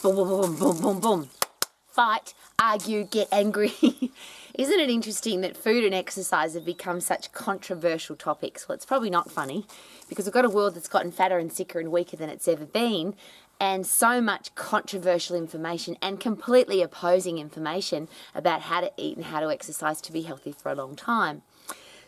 Boom, boom, boom, boom, boom, boom. Fight, argue, get angry. Isn't it interesting that food and exercise have become such controversial topics? Well, it's probably not funny because we've got a world that's gotten fatter and sicker and weaker than it's ever been, and so much controversial information and completely opposing information about how to eat and how to exercise to be healthy for a long time.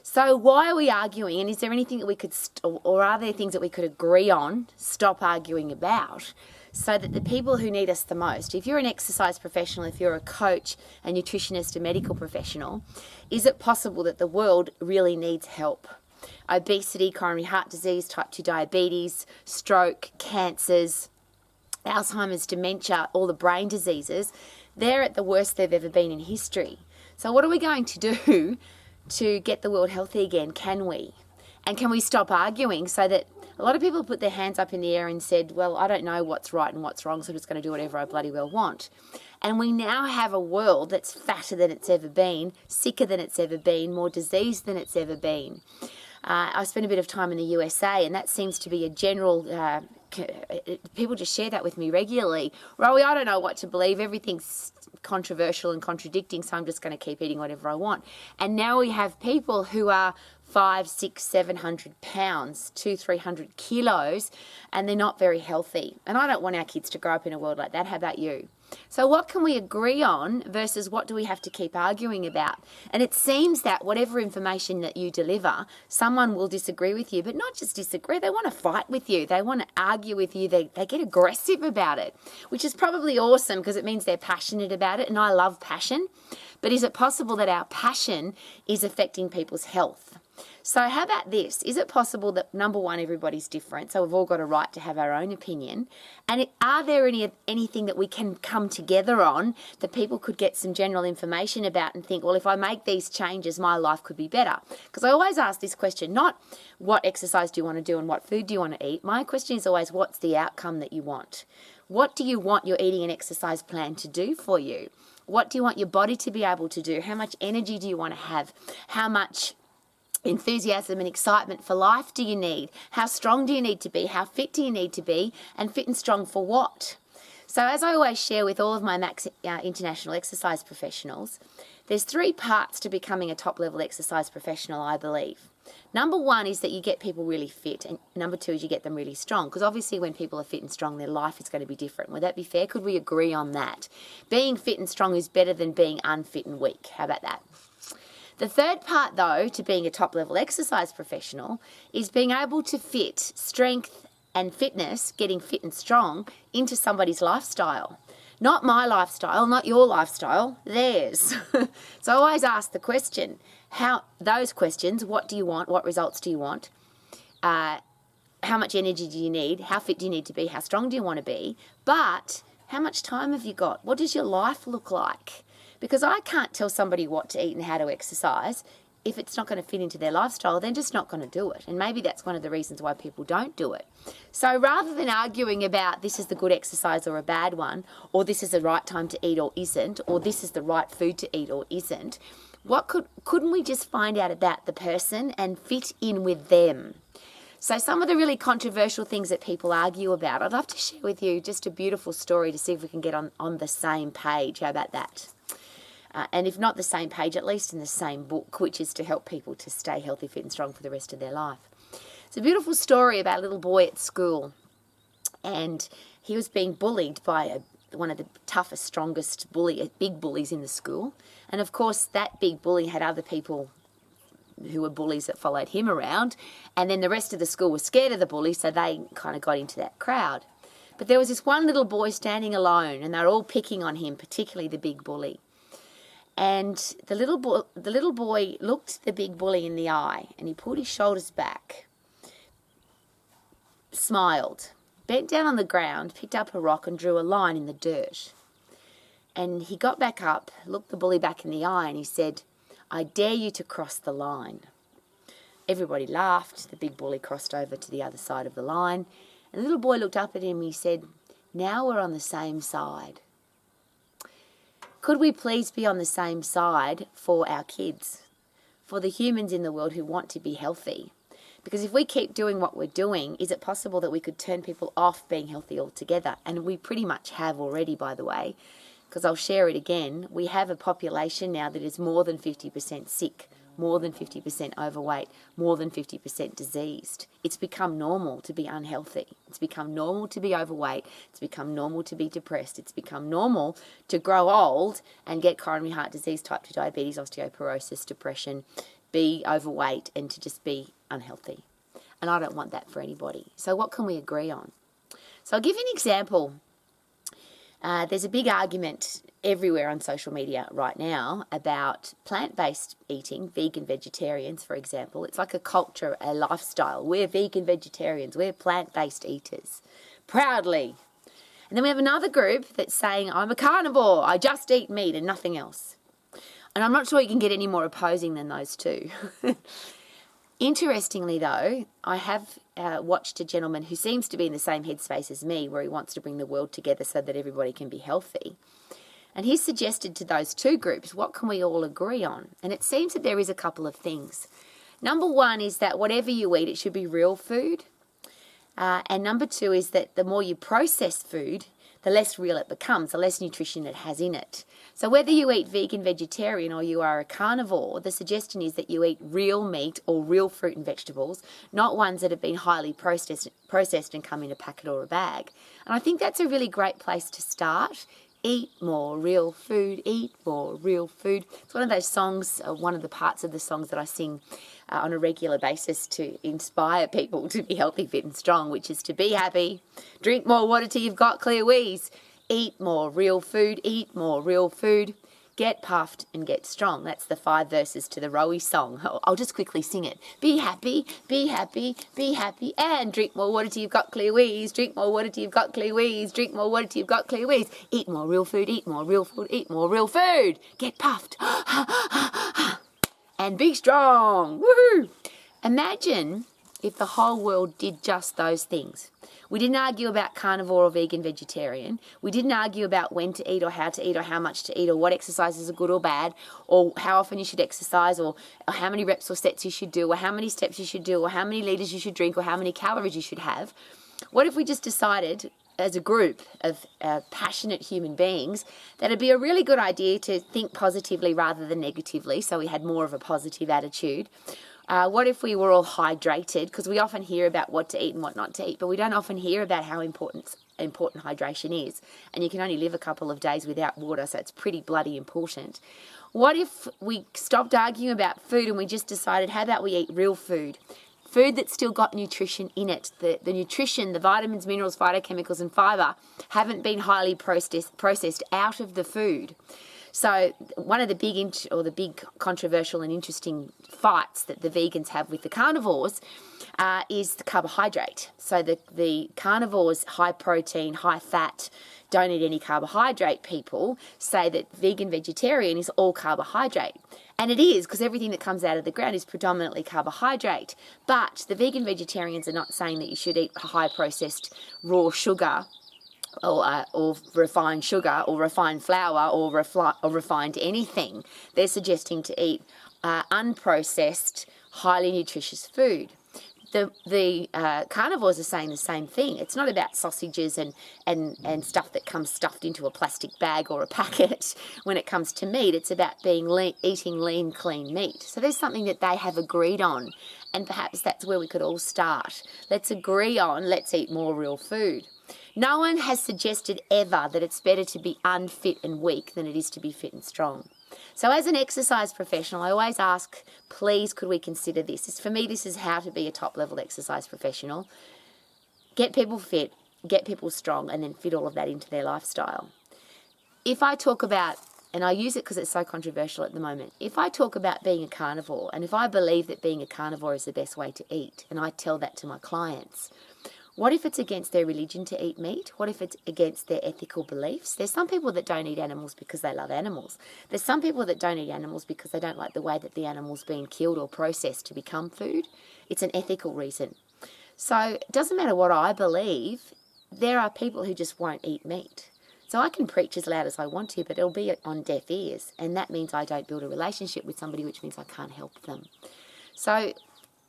So why are we arguing, and is there anything that we could, or are there things that we could agree on, stop arguing about, so that the people who need us the most, if you're an exercise professional, if you're a coach, a nutritionist, a medical professional, is it possible that the world really needs help? Obesity, coronary heart disease, type 2 diabetes, stroke, cancers, Alzheimer's, dementia, all the brain diseases, they're at the worst they've ever been in history. So what are we going to do to get the world healthy again? Can we? And can we stop arguing so that a lot of people put their hands up in the air and said, well, I don't know what's right and what's wrong, so I'm just going to do whatever I bloody well want. And we now have a world that's fatter than it's ever been, sicker than it's ever been, more diseased than it's ever been. I spent a bit of time in the USA, and that seems to be a general, people just share that with me regularly. Rowie, I don't know what to believe. Everything's controversial and contradicting, so I'm just going to keep eating whatever I want. And now we have people who are 500, 600, 700 pounds, 200-300 kilos, and they're not very healthy. And I don't want our kids to grow up in a world like that. How about you? So what can we agree on versus what do we have to keep arguing about? And it seems that whatever information that you deliver, someone will disagree with you, but not just disagree, they want to fight with you. They want to argue with you. They get aggressive about it, which is probably awesome because it means they're passionate about it, and I love passion. But is it possible that our passion is affecting people's health? So how about this? Is it possible that, number one, everybody's different, so we've all got a right to have our own opinion? And are there anything that we can come together on that people could get some general information about and think, well, if I make these changes, my life could be better? Because I always ask this question, not what exercise do you want to do and what food do you want to eat? My question is always, what's the outcome that you want? What do you want your eating and exercise plan to do for you? What do you want your body to be able to do? How much energy do you want to have? How much enthusiasm and excitement for life do you need? How strong do you need to be? How fit do you need to be? And fit and strong for what? So as I always share with all of my Max International exercise professionals, there's 3 parts to becoming a top-level exercise professional, I believe. Number 1 is that you get people really fit, and number 2 is you get them really strong, because obviously when people are fit and strong, their life is going to be different. Would that be fair? Could we agree on that? Being fit and strong is better than being unfit and weak. How about that? The third part, though, to being a top-level exercise professional is being able to fit strength and fitness, getting fit and strong, into somebody's lifestyle. Not my lifestyle, not your lifestyle, theirs. So I always ask the question, those questions, what do you want, what results do you want, how much energy do you need, how fit do you need to be, how strong do you want to be, but how much time have you got? What does your life look like? Because I can't tell somebody what to eat and how to exercise. If it's not going to fit into their lifestyle, they're just not going to do it. And maybe that's one of the reasons why people don't do it. So rather than arguing about this is the good exercise or a bad one, or this is the right time to eat or isn't, or this is the right food to eat or isn't, couldn't we just find out about the person and fit in with them? So some of the really controversial things that people argue about, I'd love to share with you just a beautiful story to see if we can get on the same page. How about that? And if not the same page, at least in the same book, which is to help people to stay healthy, fit and strong for the rest of their life. It's a beautiful story about a little boy at school, and he was being bullied by one of the toughest, strongest big bullies in the school. And of course, that big bully had other people who were bullies that followed him around, and then the rest of the school was scared of the bully, so they kind of got into that crowd. But there was this one little boy standing alone, and they were all picking on him, particularly the big bully. And the little boy looked the big bully in the eye, and he pulled his shoulders back, smiled, bent down on the ground, picked up a rock and drew a line in the dirt. And he got back up, looked the bully back in the eye, and he said, "I dare you to cross the line." Everybody laughed. The big bully crossed over to the other side of the line. And the little boy looked up at him and he said, "Now we're on the same side." Could we please be on the same side for our kids, for the humans in the world who want to be healthy? Because if we keep doing what we're doing, is it possible that we could turn people off being healthy altogether? And we pretty much have already, by the way, because I'll share it again. We have a population now that is more than 50% sick, more than 50% overweight, more than 50% diseased. It's become normal to be unhealthy. It's become normal to be overweight. It's become normal to be depressed. It's become normal to grow old and get coronary heart disease, type 2 diabetes, osteoporosis, depression, be overweight, and to just be unhealthy. And I don't want that for anybody. So what can we agree on? So I'll give you an example. There's a big argument everywhere on social media right now about plant-based eating, vegan vegetarians, for example. It's like a culture, a lifestyle. We're vegan vegetarians. We're plant-based eaters. Proudly. And then we have another group that's saying, I'm a carnivore. I just eat meat and nothing else. And I'm not sure you can get any more opposing than those two. Interestingly, though, I have watched a gentleman who seems to be in the same headspace as me, where he wants to bring the world together so that everybody can be healthy. And he's suggested to those two groups, what can we all agree on? And it seems that there is a couple of things. Number one is that whatever you eat, it should be real food. And number two is that the more you process food, the less real it becomes, the less nutrition it has in it. So whether you eat vegan, vegetarian, or you are a carnivore, the suggestion is that you eat real meat or real fruit and vegetables, not ones that have been highly processed and come in a packet or a bag. And I think that's a really great place to start. Eat more real food, eat more real food. It's one of those songs, one of the parts of the songs that I sing on a regular basis to inspire people to be healthy, fit and strong, which is to be happy, drink more water till you've got clear wheeze, eat more real food, eat more real food, get puffed and get strong. That's the 5 verses to the Rowie song. I'll just quickly sing it. Be happy, be happy, be happy, and drink more water till you've got clear wheeze, drink more water till you've got clear wheeze, drink more water till you've got clear wheeze, eat more real food, eat more real food, eat more real food, get puffed, and be strong. Woohoo! Imagine if the whole world did just those things. We didn't argue about carnivore or vegan vegetarian. We didn't argue about when to eat or how much to eat or what exercises are good or bad or how often you should exercise or how many reps or sets you should do or how many steps you should do or how many litres you should drink or how many calories you should have. What if we just decided as a group of passionate human beings that it'd be a really good idea to think positively rather than negatively, so we had more of a positive attitude? What if we were all hydrated? Because we often hear about what to eat and what not to eat, but we don't often hear about how important hydration is. And you can only live a couple of days without water, so it's pretty bloody important. What if we stopped arguing about food and we just decided, how about we eat real food? Food that's still got nutrition in it. The nutrition, the vitamins, minerals, phytochemicals and fibre haven't been highly processed out of the food. So one of the big controversial and interesting fights that the vegans have with the carnivores is the carbohydrate. So the carnivores, high protein, high fat, don't eat any carbohydrate people say that vegan vegetarian is all carbohydrate. And it is, because everything that comes out of the ground is predominantly carbohydrate. But the vegan vegetarians are not saying that you should eat high processed raw sugar or refined sugar or refined flour or refined anything. They're suggesting to eat unprocessed, highly nutritious food. The carnivores are saying the same thing. It's not about sausages and stuff that comes stuffed into a plastic bag or a packet when it comes to meat. It's about eating lean, clean meat. So there's something that they have agreed on, and perhaps that's where we could all start. Let's agree on, let's eat more real food. No one has suggested ever that it's better to be unfit and weak than it is to be fit and strong. So as an exercise professional, I always ask, please, could we consider this? For me, this is how to be a top-level exercise professional. Get people fit, get people strong, and then fit all of that into their lifestyle. If I talk about, and I use it because it's so controversial at the moment, if I talk about being a carnivore, and if I believe that being a carnivore is the best way to eat, and I tell that to my clients, what if it's against their religion to eat meat? What if it's against their ethical beliefs? There's some people that don't eat animals because they love animals. There's some people that don't eat animals because they don't like the way that the animal's been killed or processed to become food. It's an ethical reason. So it doesn't matter what I believe, there are people who just won't eat meat. So I can preach as loud as I want to, but it'll be on deaf ears. And that means I don't build a relationship with somebody, which means I can't help them. So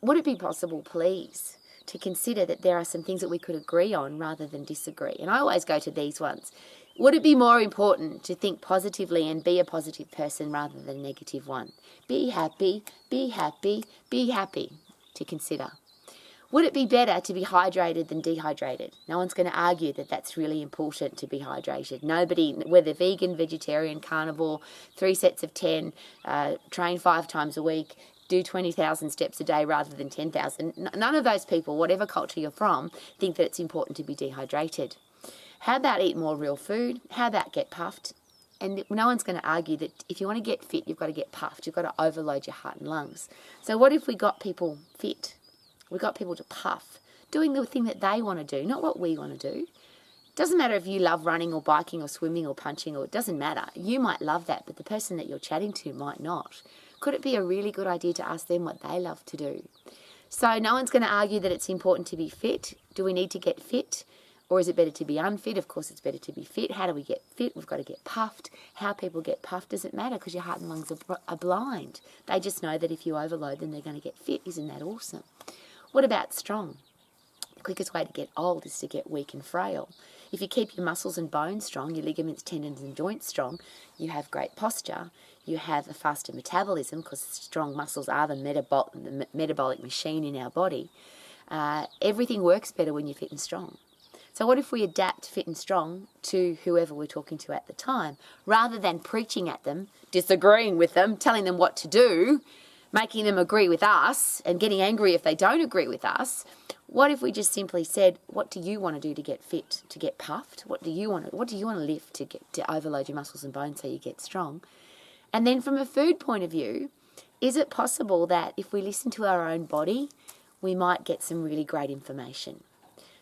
would it be possible, please, to consider that there are some things that we could agree on rather than disagree? And I always go to these ones. Would it be more important to think positively and be a positive person rather than a negative one? Be happy, be happy, be happy, to consider. Would it be better to be hydrated than dehydrated? No one's going to argue that that's really important to be hydrated. Nobody, whether vegan, vegetarian, carnivore, 3 sets of 10, train 5 times a week, do 20,000 steps a day rather than 10,000. None of those people, whatever culture you're from, think that it's important to be dehydrated. How about eat more real food? How about get puffed? And no one's going to argue that if you want to get fit, you've got to get puffed. You've got to overload your heart and lungs. So what if we got people fit? We got people to puff, doing the thing that they want to do, not what we want to do. It doesn't matter if you love running or biking or swimming or punching, or it doesn't matter. You might love that, but the person that you're chatting to might not. Could it be a really good idea to ask them what they love to do? So no one's going to argue that it's important to be fit. Do we need to get fit? Or is it better to be unfit? Of course, it's better to be fit. How do we get fit? We've got to get puffed. How people get puffed doesn't matter because your heart and lungs are blind. They just know that if you overload them, they're going to get fit. Isn't that awesome? What about strong? The quickest way to get old is to get weak and frail. If you keep your muscles and bones strong, your ligaments, tendons and joints strong, you have great posture, you have a faster metabolism because strong muscles are the metabolic machine in our body. Everything works better when you're fit and strong. So what if we adapt fit and strong to whoever we're talking to at the time, rather than preaching at them, disagreeing with them, telling them what to do, making them agree with us and getting angry if they don't agree with us? What if we just simply said, what do you want to do to get fit, to get puffed? What do you want to lift to overload your muscles and bones so you get strong? And then from a food point of view, is it possible that if we listen to our own body, we might get some really great information?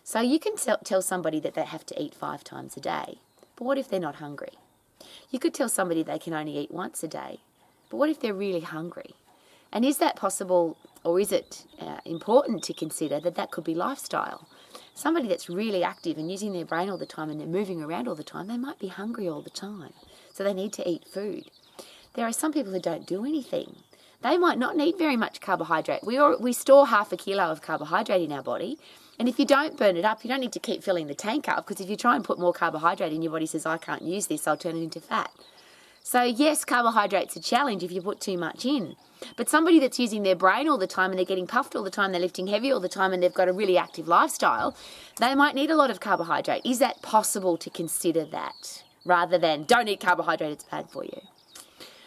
So you can tell somebody that they have to eat 5 times a day, but what if they're not hungry? You could tell somebody they can only eat once a day, but what if they're really hungry? And is that possible, or is it important to consider that that could be lifestyle? Somebody that's really active and using their brain all the time and they're moving around all the time, they might be hungry all the time, so they need to eat food. There are some people who don't do anything. They might not need very much carbohydrate. We store 0.5 kilo of carbohydrate in our body, and if you don't burn it up, you don't need to keep filling the tank up, because if you try and put more carbohydrate in, your body says, I can't use this, I'll turn it into fat. So yes, carbohydrate's a challenge if you put too much in. But somebody that's using their brain all the time and they're getting puffed all the time, they're lifting heavy all the time and they've got a really active lifestyle, they might need a lot of carbohydrate. Is that possible to consider that, rather than don't eat carbohydrate, it's bad for you?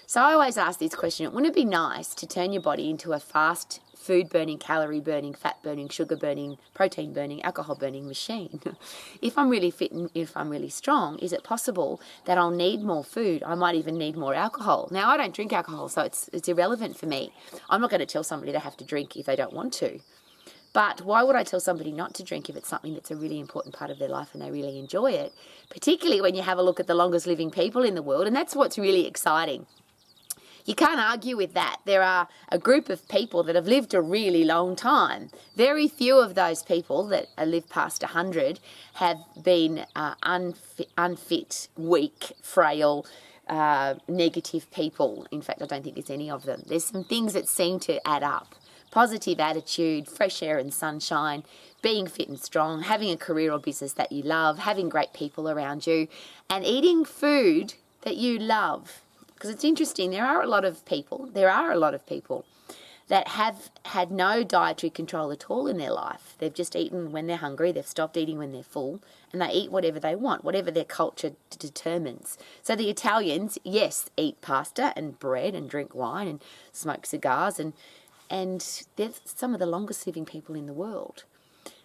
So I always ask this question, wouldn't it be nice to turn your body into a fast food-burning, calorie-burning, fat-burning, sugar-burning, protein-burning, alcohol-burning machine? If I'm really fit and if I'm really strong, is it possible that I'll need more food? I might even need more alcohol. Now, I don't drink alcohol, so it's irrelevant for me. I'm not going to tell somebody they have to drink if they don't want to. But why would I tell somebody not to drink if it's something that's a really important part of their life and they really enjoy it? Particularly when you have a look at the longest living people in the world, and that's what's really exciting. You can't argue with that. There are a group of people that have lived a really long time. Very few of those people that live past 100 have been unfit, weak, frail, negative people. In fact, I don't think there's any of them. There's some things that seem to add up. Positive attitude, fresh air and sunshine, being fit and strong, having a career or business that you love, having great people around you, and eating food that you love. Because it's interesting, there are a lot of people that have had no dietary control at all in their life. They've just eaten when they're hungry, they've stopped eating when they're full, and they eat whatever they want, whatever their culture determines. So the Italians, yes, eat pasta and bread and drink wine and smoke cigars, and they're some of the longest living people in the world.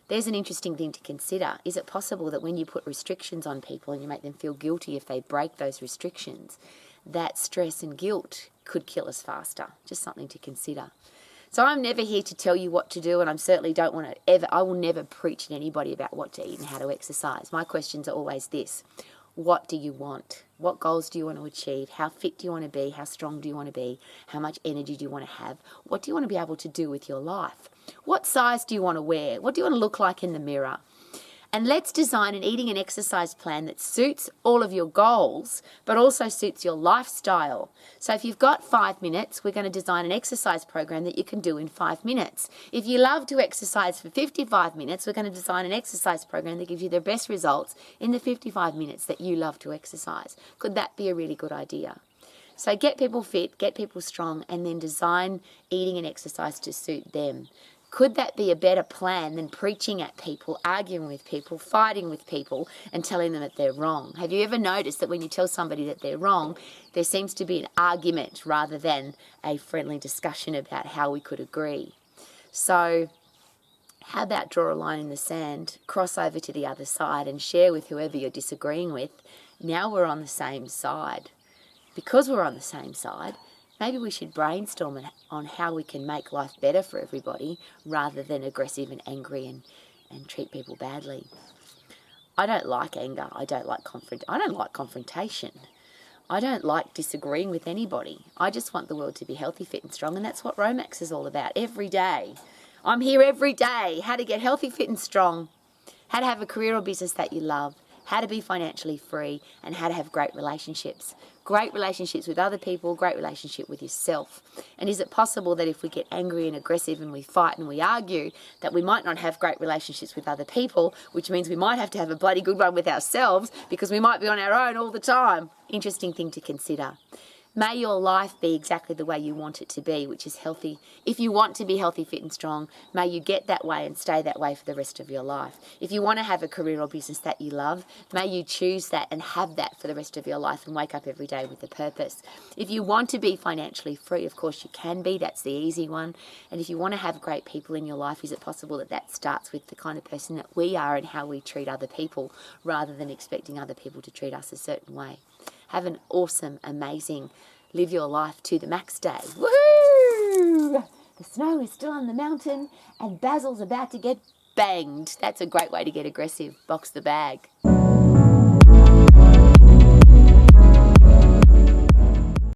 There's an interesting thing to consider. Is it possible that when you put restrictions on people and you make them feel guilty if they break those restrictions, that stress and guilt could kill us faster? Just something to consider. So I'm never here to tell you what to do, and I certainly don't want to I will never preach to anybody about what to eat and how to exercise. My questions are always this: what do you want? What goals do you want to achieve? How fit do you want to be? How strong do you want to be? How much energy do you want to have? What do you want to be able to do with your life? What size do you want to wear? What do you want to look like in the mirror? And let's design an eating and exercise plan that suits all of your goals, but also suits your lifestyle. So if you've got 5 minutes, we're going to design an exercise program that you can do in 5 minutes. If you love to exercise for 55 minutes, we're going to design an exercise program that gives you the best results in the 55 minutes that you love to exercise. Could that be a really good idea? So get people fit, get people strong, and then design eating and exercise to suit them. Could that be a better plan than preaching at people, arguing with people, fighting with people, and telling them that they're wrong? Have you ever noticed that when you tell somebody that they're wrong, there seems to be an argument rather than a friendly discussion about how we could agree? So how about draw a line in the sand, cross over to the other side, and share with whoever you're disagreeing with, now we're on the same side. Because we're on the same side, maybe we should brainstorm on how we can make life better for everybody rather than aggressive and angry and treat people badly. I don't like anger. I don't like confrontation. I don't like disagreeing with anybody. I just want the world to be healthy, fit and strong, and that's what Romax is all about every day. I'm here every day. How to get healthy, fit and strong, how to have a career or business that you love, how to be financially free, and how to have great relationships. Great relationships with other people, great relationship with yourself. And is it possible that if we get angry and aggressive and we fight and we argue, that we might not have great relationships with other people, which means we might have to have a bloody good one with ourselves because we might be on our own all the time? Interesting thing to consider. May your life be exactly the way you want it to be, which is healthy. If you want to be healthy, fit and strong, may you get that way and stay that way for the rest of your life. If you want to have a career or business that you love, may you choose that and have that for the rest of your life and wake up every day with a purpose. If you want to be financially free, of course you can be. That's the easy one. And if you want to have great people in your life, is it possible that that starts with the kind of person that we are and how we treat other people rather than expecting other people to treat us a certain way? Have an awesome, amazing, live your life to the max day. Woohoo! The snow is still on the mountain and Basil's about to get banged. That's a great way to get aggressive. Box the bag.